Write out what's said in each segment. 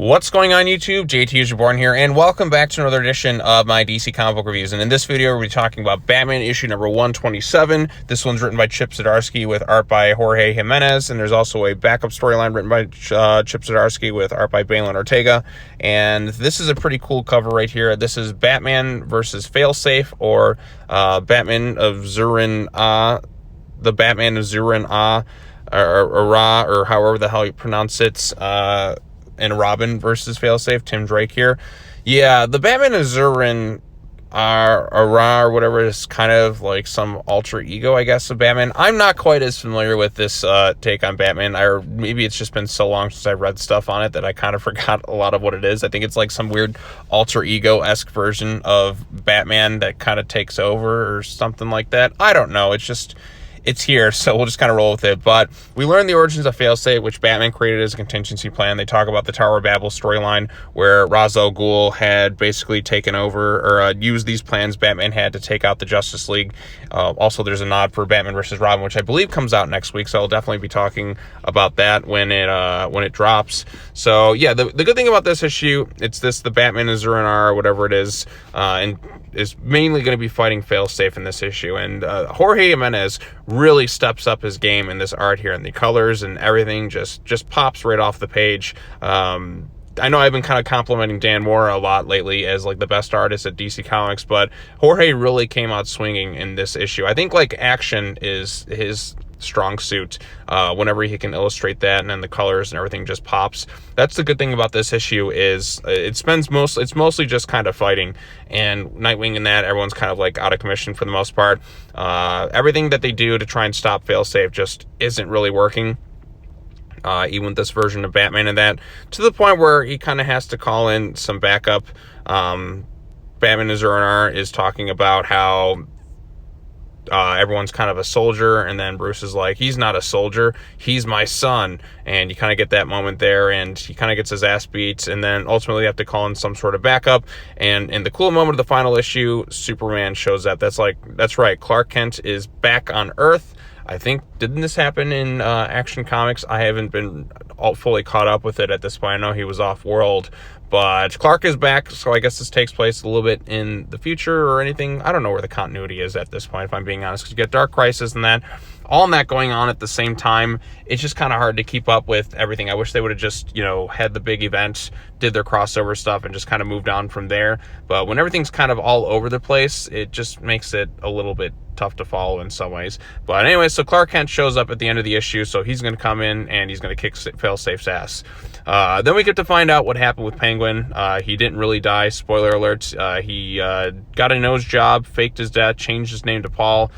What's going on YouTube? JT is Reborn here, and welcome back to another edition of my DC comic book reviews. And in this video, we'll be talking about Batman issue number 127. This one's written by Chip Zdarsky with art by Jorge Jimenez, and there's also a backup storyline written by Chip Zdarsky with art by Balin Ortega. And this is a pretty cool cover right here. This is Batman versus Failsafe, or Batman of Zurin the Batman of Zurin or however the hell you pronounce it. And Robin versus Failsafe, Tim Drake here. Yeah, the Batman of Zurin or whatever is kind of like some alter ego, I guess, of Batman. I'm not quite as familiar with this take on Batman, or maybe it's just been so long since I read stuff on it that I kind of forgot a lot of what it is. I think it's like some weird alter ego-esque version of Batman that kind of takes over or something like that. I don't know. It's here, so we'll just kind of roll with it. But we learn the origins of Failsafe, which Batman created as a contingency plan. They talk about the Tower of Babel storyline, where Ra's al Ghul had basically taken over, or used these plans Batman had to take out the Justice League. Also, there's a nod for Batman versus Robin, which I believe comes out next week, so I'll definitely be talking about that when it drops. So, yeah, the good thing about this issue, it's the Batman of Zurin or whatever it is, and is mainly going to be fighting Failsafe in this issue. And Jorge Jimenez really steps up his game in this art here, and the colors and everything just pops right off the page. I know I've been kind of complimenting Dan Mora a lot lately as like the best artist at DC Comics, but Jorge really came out swinging in this issue. I think like action is his strong suit. Whenever he can illustrate that, and then the colors and everything just pops. That's the good thing about this issue, is it's mostly just kind of fighting, and Nightwing and that, everyone's kind of like out of commission for the most part. Everything that they do to try and stop Failsafe just isn't really working. Even with this version of Batman and that, to the point where he kind of has to call in some backup. Batman of Zurin is talking about how everyone's kind of a soldier, and then Bruce is like, he's not a soldier, he's my son. And you kind of get that moment there, and he kind of gets his ass beat, and then ultimately you have to call in some sort of backup. And in the cool moment of the final issue, Superman shows up. That's right, Clark Kent is back on Earth. I think, didn't this happen in Action Comics? I haven't been fully caught up with it at this point. I know he was off-world, but Clark is back, so I guess this takes place a little bit in the future or anything. I don't know where the continuity is at this point, if I'm being honest, because you get Dark Crisis and that, all that going on at the same time. It's just kind of hard to keep up with everything. I wish they would have just, had the big event, did their crossover stuff, and just kind of moved on from there. But when everything's kind of all over the place, it just makes it a little bit tough to follow in some ways. But anyway, so Clark Kent shows up at the end of the issue, so he's going to come in and he's going to kick Failsafe's ass. Then we get to find out what happened with Penguin. He didn't really die, spoiler alert. He got a nose job, faked his death, changed his name to Paul.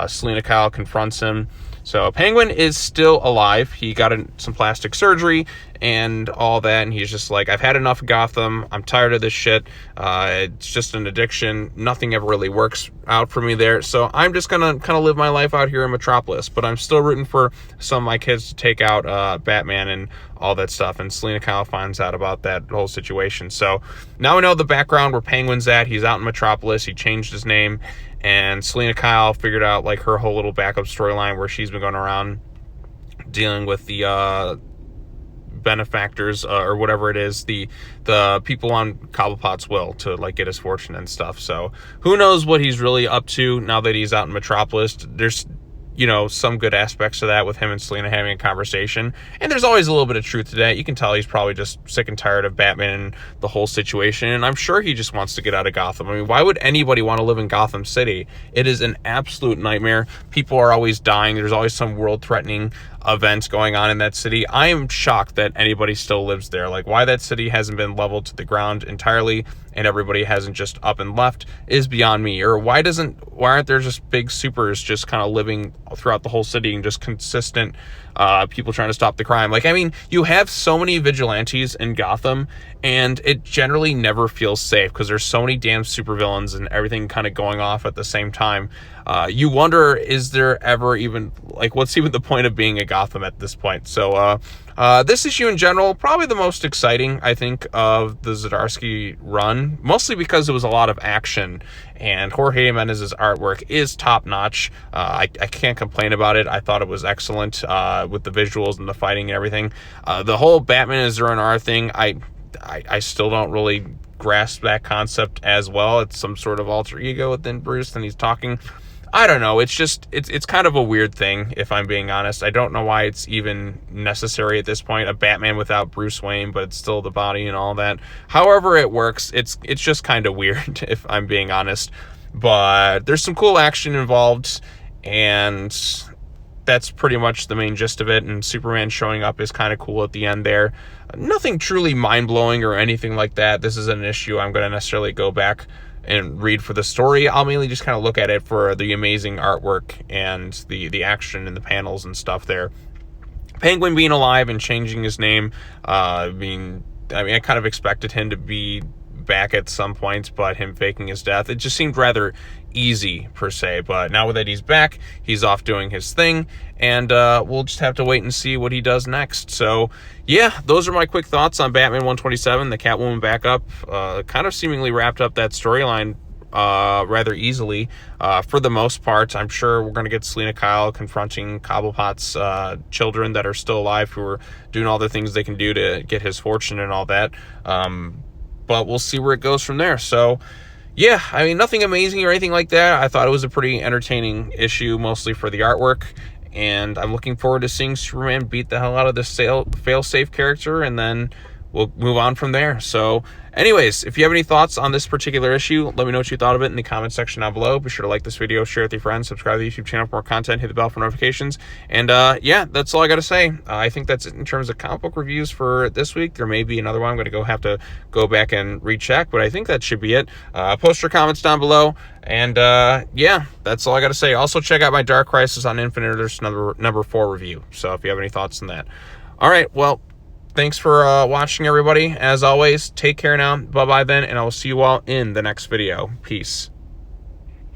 Selina Kyle confronts him. So Penguin is still alive. He got some plastic surgery and all that, and he's just like, I've had enough of Gotham. I'm tired of this shit. It's just an addiction. Nothing ever really works out for me there. So I'm just gonna kind of live my life out here in Metropolis, but I'm still rooting for some of my kids to take out Batman and all that stuff. And Selina Kyle finds out about that whole situation. So now we know the background where Penguin's at. He's out in Metropolis. He changed his name. And Selina Kyle figured out like her whole little backup storyline where she's been going around dealing with the benefactors or whatever it is, the people on Cobblepot's will to like get his fortune and stuff. So who knows what he's really up to now that he's out in Metropolis. There's some good aspects to that with him and Selina having a conversation. And there's always a little bit of truth to that. You can tell he's probably just sick and tired of Batman and the whole situation. And I'm sure he just wants to get out of Gotham. I mean, why would anybody want to live in Gotham City? It is an absolute nightmare. People are always dying. There's always some world-threatening events going on in that city. I am shocked that anybody still lives there. Like, why that city hasn't been leveled to the ground entirely and everybody hasn't just up and left is beyond me. Or why aren't there just big supers just kind of living throughout the whole city and just consistent people trying to stop the crime? Like, I mean, you have so many vigilantes in Gotham, and it generally never feels safe because there's so many damn supervillains and everything kind of going off at the same time. You wonder, is there ever even, like, what's even the point of being a Gotham at this point? So this issue in general, probably the most exciting, I think, of the Zdarsky run, mostly because it was a lot of action, and Jorge Jimenez's artwork is top-notch. I can't complain about it. I thought it was excellent with the visuals and the fighting and everything. The whole Batman of Zurin thing, I still don't really grasp that concept as well. It's some sort of alter ego within Bruce, and he's talking. I don't know. It's just, it's kind of a weird thing, if I'm being honest. I don't know why it's even necessary at this point. A Batman without Bruce Wayne, but it's still the body and all that. However it works, it's just kind of weird, if I'm being honest. But there's some cool action involved, and that's pretty much the main gist of it. And Superman showing up is kind of cool at the end there. Nothing truly mind-blowing or anything like that. This is an issue I'm going to necessarily go back and read for the story. I'll mainly just kind of look at it for the amazing artwork and the action and the panels and stuff there. Penguin being alive and changing his name, I kind of expected him to be back at some points, but him faking his death, it just seemed rather easy per se. But now that he's back, he's off doing his thing, and we'll just have to wait and see what he does next. So yeah, those are my quick thoughts on Batman 127, the Catwoman backup. Kind of seemingly wrapped up that storyline rather easily for the most part. I'm sure we're going to get Selena Kyle confronting Cobblepot's children that are still alive, who are doing all the things they can do to get his fortune and all that. But we'll see where it goes from there. So yeah, I mean, nothing amazing or anything like that. I thought it was a pretty entertaining issue, mostly for the artwork. And I'm looking forward to seeing Superman beat the hell out of this Failsafe character, and then we'll move on from there. So anyways, if you have any thoughts on this particular issue, let me know what you thought of it in the comment section down below. Be sure to like this video, share it with your friends, subscribe to the YouTube channel for more content, hit the bell for notifications. And yeah, that's all I got to say. I think that's it in terms of comic book reviews for this week. There may be another one. I'm going to have to go back and recheck, but I think that should be it. Post your comments down below. And yeah, that's all I got to say. Also, check out my Dark Crisis on Infinite Earths number 4 review. So if you have any thoughts on that. All right, well, thanks for watching, everybody. As always, take care now. Bye-bye then, and I will see you all in the next video. Peace.